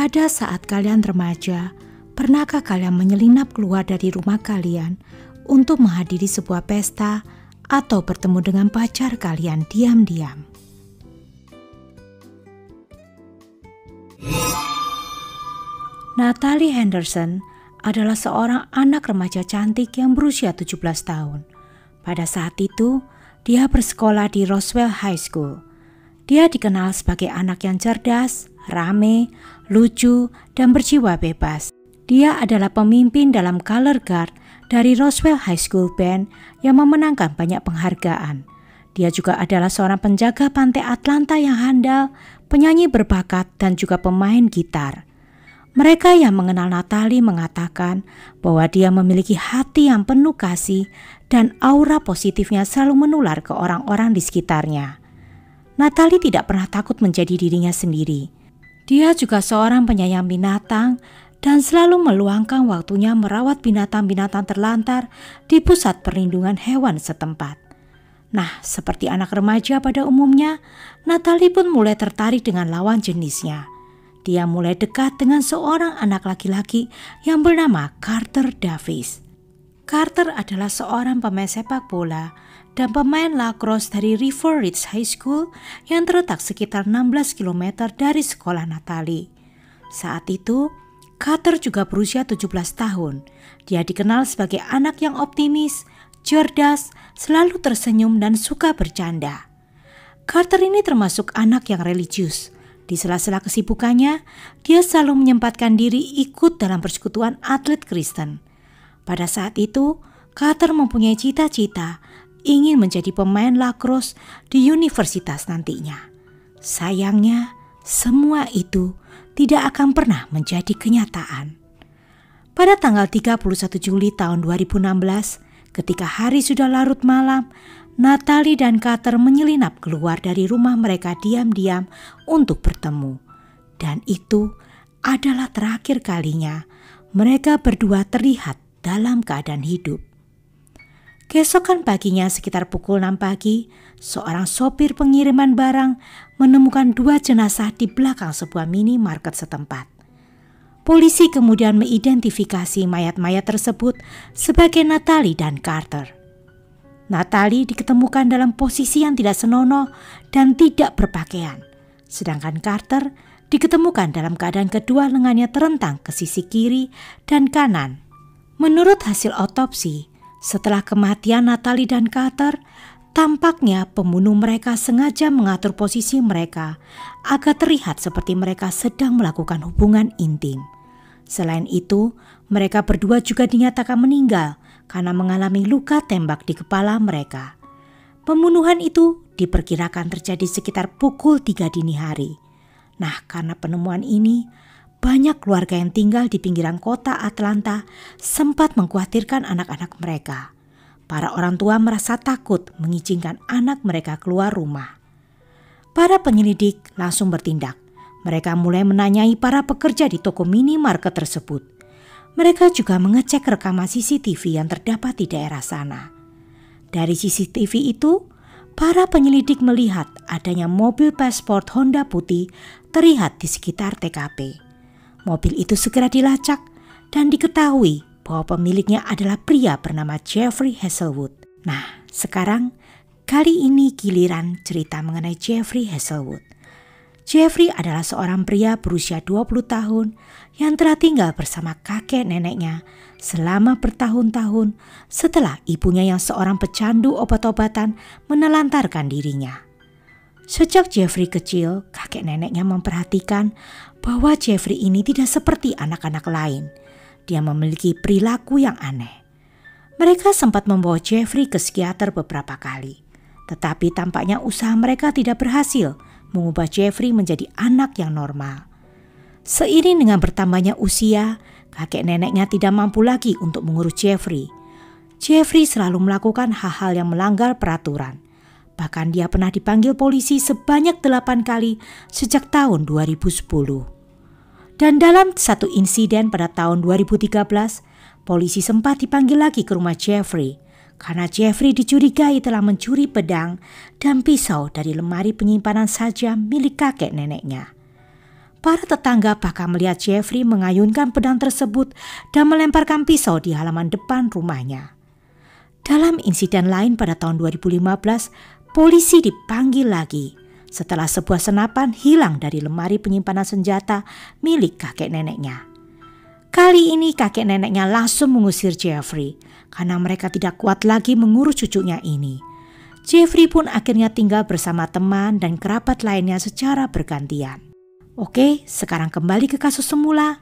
Pada saat kalian remaja, pernahkah kalian menyelinap keluar dari rumah kalian untuk menghadiri sebuah pesta atau bertemu dengan pacar kalian diam-diam? Natalie Henderson adalah seorang anak remaja cantik yang berusia 17 tahun. Pada saat itu, dia bersekolah di Roswell High School. Dia dikenal sebagai anak yang cerdas, rame, lucu, dan berjiwa bebas. Dia adalah pemimpin dalam color guard dari Roswell High School Band yang memenangkan banyak penghargaan. Dia juga adalah seorang penjaga pantai Atlanta yang handal, penyanyi berbakat, dan juga pemain gitar. Mereka yang mengenal Natalie mengatakan bahwa dia memiliki hati yang penuh kasih dan aura positifnya selalu menular ke orang-orang di sekitarnya. Natalie tidak pernah takut menjadi dirinya sendiri. Dia juga seorang penyayang binatang dan selalu meluangkan waktunya merawat binatang-binatang terlantar di pusat perlindungan hewan setempat. Nah, seperti anak remaja pada umumnya, Natalie pun mulai tertarik dengan lawan jenisnya. Dia mulai dekat dengan seorang anak laki-laki yang bernama Carter Davis. Carter adalah seorang pemain sepak bola dan pemain lacrosse dari River Ridge High School yang terletak sekitar 16 km dari sekolah Natalie. Saat itu, Carter juga berusia 17 tahun. Dia dikenal sebagai anak yang optimis, cerdas, selalu tersenyum dan suka bercanda. Carter ini termasuk anak yang religius. Di sela-sela kesibukannya, dia selalu menyempatkan diri ikut dalam persekutuan atlet Kristen. Pada saat itu, Carter mempunyai cita-cita ingin menjadi pemain lacrosse di universitas nantinya. Sayangnya, semua itu tidak akan pernah menjadi kenyataan. Pada tanggal 31 Juli tahun 2016, ketika hari sudah larut malam, Natalie dan Carter menyelinap keluar dari rumah mereka diam-diam untuk bertemu. Dan itu adalah terakhir kalinya mereka berdua terlihat dalam keadaan hidup. Keesokan paginya sekitar pukul 6 pagi, seorang sopir pengiriman barang menemukan 2 jenazah di belakang sebuah minimarket setempat. Polisi kemudian mengidentifikasi mayat-mayat tersebut sebagai Natalie dan Carter. Natalie diketemukan dalam posisi yang tidak senonoh dan tidak berpakaian, sedangkan Carter diketemukan dalam keadaan kedua lengannya terentang ke sisi kiri dan kanan. Menurut hasil otopsi, setelah kematian Natalie dan Carter, tampaknya pembunuh mereka sengaja mengatur posisi mereka agar terlihat seperti mereka sedang melakukan hubungan intim. Selain itu, mereka berdua juga dinyatakan meninggal karena mengalami luka tembak di kepala mereka. Pembunuhan itu diperkirakan terjadi sekitar pukul 3 dini hari. Nah, karena penemuan ini, banyak keluarga yang tinggal di pinggiran kota Atlanta sempat mengkhawatirkan anak-anak mereka. Para orang tua merasa takut mengizinkan anak mereka keluar rumah. Para penyelidik langsung bertindak. Mereka mulai menanyai para pekerja di toko minimarket tersebut. Mereka juga mengecek rekaman CCTV yang terdapat di daerah sana. Dari CCTV itu, para penyelidik melihat adanya mobil paspor Honda putih terlihat di sekitar TKP. Mobil itu segera dilacak dan diketahui bahwa pemiliknya adalah pria bernama Jeffrey Hazelwood. Nah, sekarang kali ini giliran cerita mengenai Jeffrey Hazelwood. Jeffrey adalah seorang pria berusia 20 tahun yang telah tinggal bersama kakek neneknya selama bertahun-tahun setelah ibunya yang seorang pecandu obat-obatan menelantarkan dirinya. Sejak Jeffrey kecil, kakek neneknya memperhatikan bahwa Jeffrey ini tidak seperti anak-anak lain. Dia memiliki perilaku yang aneh. Mereka sempat membawa Jeffrey ke psikiater beberapa kali, tetapi tampaknya usaha mereka tidak berhasil mengubah Jeffrey menjadi anak yang normal. Seiring dengan bertambahnya usia, kakek neneknya tidak mampu lagi untuk mengurus Jeffrey. Jeffrey selalu melakukan hal-hal yang melanggar peraturan. Bahkan dia pernah dipanggil polisi sebanyak 8 kali sejak tahun 2010. Dan dalam satu insiden pada tahun 2013, polisi sempat dipanggil lagi ke rumah Jeffrey karena Jeffrey dicurigai telah mencuri pedang dan pisau dari lemari penyimpanan sajam milik kakek neneknya. Para tetangga bahkan melihat Jeffrey mengayunkan pedang tersebut dan melemparkan pisau di halaman depan rumahnya. Dalam insiden lain pada tahun 2015, polisi dipanggil lagi setelah sebuah senapan hilang dari lemari penyimpanan senjata milik kakek neneknya. Kali ini kakek neneknya langsung mengusir Jeffrey karena mereka tidak kuat lagi mengurus cucunya ini. Jeffrey pun akhirnya tinggal bersama teman dan kerabat lainnya secara bergantian. Oke, sekarang kembali ke kasus semula.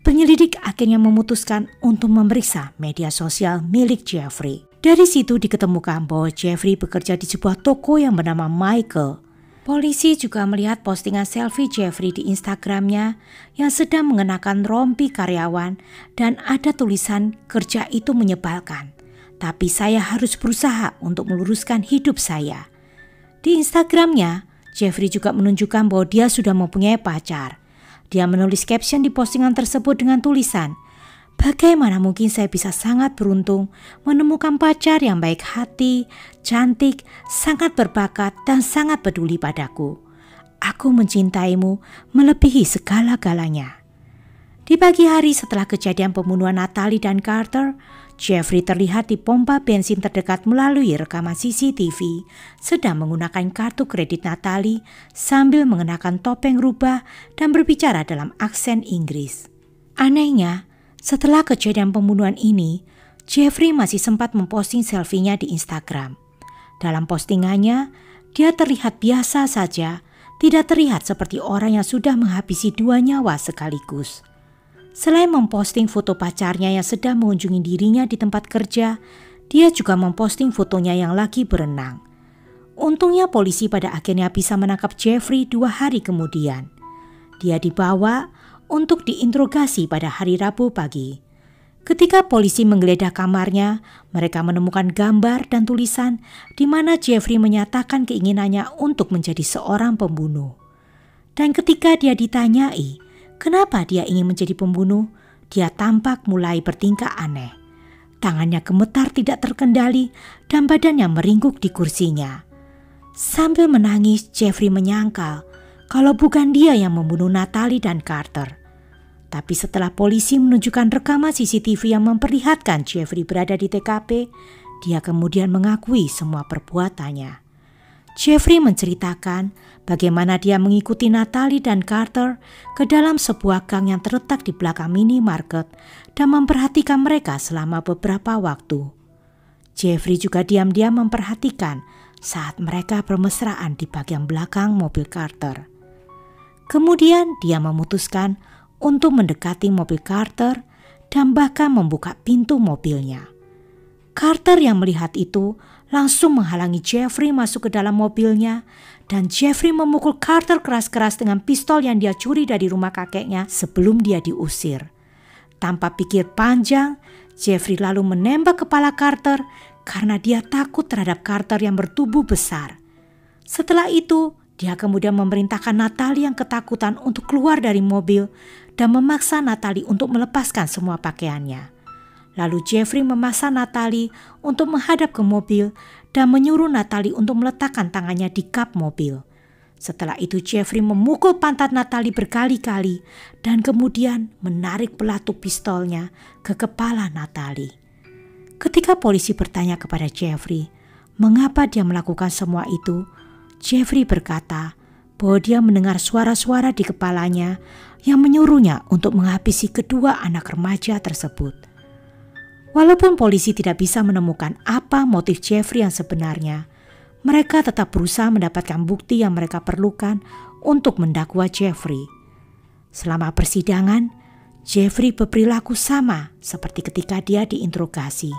Penyelidik akhirnya memutuskan untuk memeriksa media sosial milik Jeffrey. Dari situ diketemukan bahwa Jeffrey bekerja di sebuah toko yang bernama Michael. Polisi juga melihat postingan selfie Jeffrey di Instagramnya yang sedang mengenakan rompi karyawan dan ada tulisan kerja itu menyebalkan. Tapi saya harus berusaha untuk meluruskan hidup saya. Di Instagramnya, Jeffrey juga menunjukkan bahwa dia sudah mempunyai pacar. Dia menulis caption di postingan tersebut dengan tulisan, "Bagaimana mungkin saya bisa sangat beruntung menemukan pacar yang baik hati, cantik, sangat berbakat, dan sangat peduli padaku. Aku mencintaimu melebihi segala-galanya." Di pagi hari setelah kejadian pembunuhan Natalie dan Carter, Jeffrey terlihat di pompa bensin terdekat melalui rekaman CCTV sedang menggunakan kartu kredit Natalie sambil mengenakan topeng rubah dan berbicara dalam aksen Inggris. Anehnya, setelah kejadian pembunuhan ini, Jeffrey masih sempat memposting selfie-nya di Instagram. Dalam postingannya, dia terlihat biasa saja, tidak terlihat seperti orang yang sudah menghabisi 2 nyawa sekaligus. Selain memposting foto pacarnya yang sedang mengunjungi dirinya di tempat kerja, dia juga memposting fotonya yang lagi berenang. Untungnya polisi pada akhirnya bisa menangkap Jeffrey 2 hari kemudian. Dia dibawa untuk diinterogasi pada hari Rabu pagi. Ketika polisi menggeledah kamarnya, mereka menemukan gambar dan tulisan di mana Jeffrey menyatakan keinginannya untuk menjadi seorang pembunuh. Dan ketika dia ditanyai, kenapa dia ingin menjadi pembunuh, dia tampak mulai bertingkah aneh. Tangannya gemetar tidak terkendali dan badannya meringkuk di kursinya. Sambil menangis, Jeffrey menyangkal kalau bukan dia yang membunuh Natalie dan Carter. Tapi setelah polisi menunjukkan rekaman CCTV yang memperlihatkan Jeffrey berada di TKP, dia kemudian mengakui semua perbuatannya. Jeffrey menceritakan bagaimana dia mengikuti Natalie dan Carter ke dalam sebuah gang yang terletak di belakang minimarket dan memperhatikan mereka selama beberapa waktu. Jeffrey juga diam-diam memperhatikan saat mereka bermesraan di bagian belakang mobil Carter. Kemudian dia memutuskan untuk mendekati mobil Carter dan bahkan membuka pintu mobilnya. Carter yang melihat itu langsung menghalangi Jeffrey masuk ke dalam mobilnya dan Jeffrey memukul Carter keras-keras dengan pistol yang dia curi dari rumah kakeknya sebelum dia diusir. Tanpa pikir panjang, Jeffrey lalu menembak kepala Carter karena dia takut terhadap Carter yang bertubuh besar. Setelah itu, dia kemudian memerintahkan Natalie yang ketakutan untuk keluar dari mobil dan memaksa Natalie untuk melepaskan semua pakaiannya. Lalu Jeffrey memaksa Natalie untuk menghadap ke mobil dan menyuruh Natalie untuk meletakkan tangannya di kap mobil. Setelah itu Jeffrey memukul pantat Natalie berkali-kali dan kemudian menarik pelatuk pistolnya ke kepala Natalie. Ketika polisi bertanya kepada Jeffrey mengapa dia melakukan semua itu, Jeffrey berkata bahwa dia mendengar suara-suara di kepalanya yang menyuruhnya untuk menghabisi kedua anak remaja tersebut. Walaupun polisi tidak bisa menemukan apa motif Jeffrey yang sebenarnya, mereka tetap berusaha mendapatkan bukti yang mereka perlukan untuk mendakwa Jeffrey. Selama persidangan, Jeffrey berperilaku sama seperti ketika dia diinterogasi.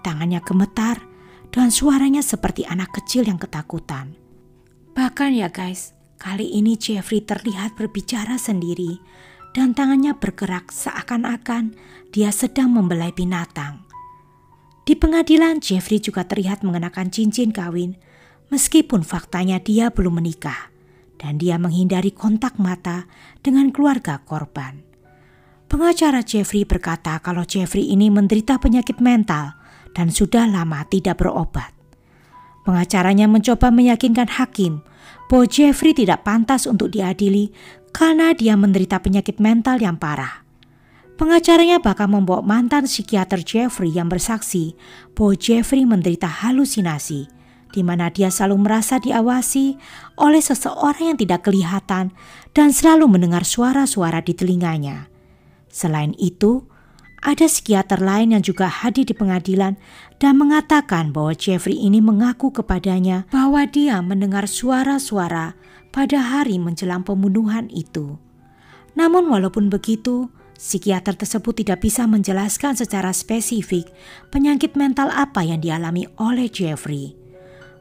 Tangannya gemetar dan suaranya seperti anak kecil yang ketakutan. Bahkan ya guys, kali ini Jeffrey terlihat berbicara sendiri dan tangannya bergerak seakan-akan dia sedang membelai binatang. Di pengadilan, Jeffrey juga terlihat mengenakan cincin kawin meskipun faktanya dia belum menikah dan dia menghindari kontak mata dengan keluarga korban. Pengacara Jeffrey berkata kalau Jeffrey ini menderita penyakit mental dan sudah lama tidak berobat. Pengacaranya mencoba meyakinkan hakim bahwa Jeffrey tidak pantas untuk diadili karena dia menderita penyakit mental yang parah. Pengacaranya bahkan membawa mantan psikiater Jeffrey yang bersaksi bahwa Jeffrey menderita halusinasi, di mana dia selalu merasa diawasi oleh seseorang yang tidak kelihatan dan selalu mendengar suara-suara di telinganya. Selain itu, ada psikiater lain yang juga hadir di pengadilan dan mengatakan bahwa Jeffrey ini mengaku kepadanya bahwa dia mendengar suara-suara pada hari menjelang pembunuhan itu. Namun walaupun begitu, psikiater tersebut tidak bisa menjelaskan secara spesifik penyakit mental apa yang dialami oleh Jeffrey.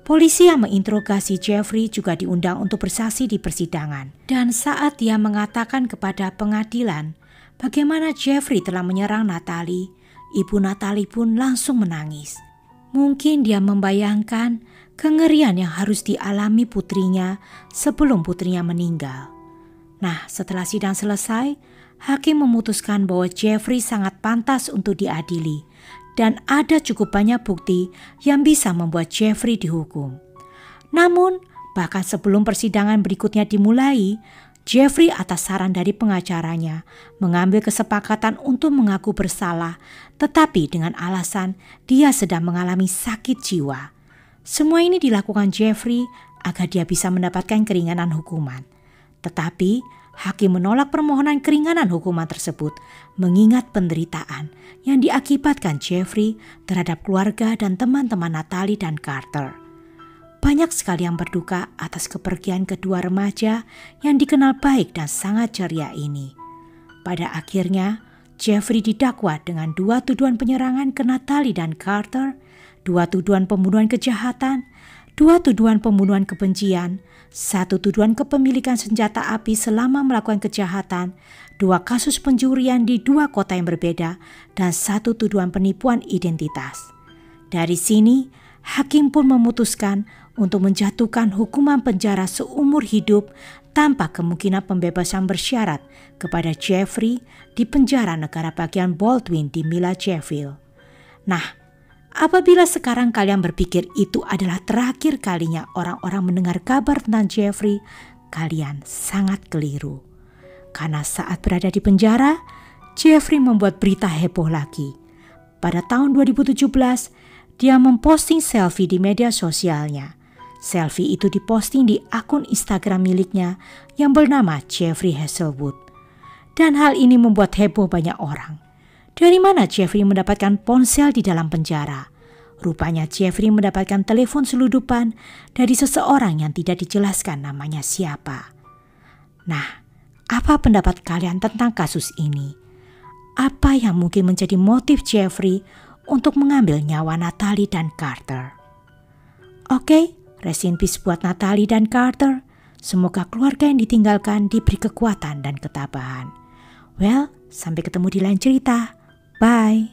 Polisi yang menginterogasi Jeffrey juga diundang untuk bersaksi di persidangan. Dan saat dia mengatakan kepada pengadilan bagaimana Jeffrey telah menyerang Natalie, ibu Natalie pun langsung menangis. Mungkin dia membayangkan kengerian yang harus dialami putrinya sebelum putrinya meninggal. Nah, setelah sidang selesai, hakim memutuskan bahwa Jeffrey sangat pantas untuk diadili dan ada cukup banyak bukti yang bisa membuat Jeffrey dihukum. Namun, bahkan sebelum persidangan berikutnya dimulai, Jeffrey atas saran dari pengacaranya mengambil kesepakatan untuk mengaku bersalah, tetapi dengan alasan dia sedang mengalami sakit jiwa. Semua ini dilakukan Jeffrey agar dia bisa mendapatkan keringanan hukuman. Tetapi hakim menolak permohonan keringanan hukuman tersebut mengingat penderitaan yang diakibatkan Jeffrey terhadap keluarga dan teman-teman Natalie dan Carter. Banyak sekali yang berduka atas kepergian kedua remaja yang dikenal baik dan sangat ceria ini. Pada akhirnya, Jeffrey didakwa dengan 2 tuduhan penyerangan ke Natalie dan Carter, 2 tuduhan pembunuhan kejahatan, 2 tuduhan pembunuhan kebencian, 1 tuduhan kepemilikan senjata api selama melakukan kejahatan, 2 kasus pencurian di 2 kota yang berbeda, dan 1 tuduhan penipuan identitas. Dari sini, hakim pun memutuskan untuk menjatuhkan hukuman penjara seumur hidup tanpa kemungkinan pembebasan bersyarat kepada Jeffrey di penjara negara bagian Baldwin di Milledgeville. Nah, apabila sekarang kalian berpikir itu adalah terakhir kalinya orang-orang mendengar kabar tentang Jeffrey, kalian sangat keliru. Karena saat berada di penjara, Jeffrey membuat berita heboh lagi. Pada tahun 2017, dia memposting selfie di media sosialnya. Selfie itu diposting di akun Instagram miliknya yang bernama Jeffrey Hazelwood. Dan hal ini membuat heboh banyak orang. Dari mana Jeffrey mendapatkan ponsel di dalam penjara? Rupanya Jeffrey mendapatkan telepon seludupan dari seseorang yang tidak dijelaskan namanya siapa. Nah, apa pendapat kalian tentang kasus ini? Apa yang mungkin menjadi motif Jeffrey untuk mengambil nyawa Natalie dan Carter? Oke, rest in peace buat Natalie dan Carter. Semoga keluarga yang ditinggalkan diberi kekuatan dan ketabahan. Well, sampai ketemu di lain cerita. Bye.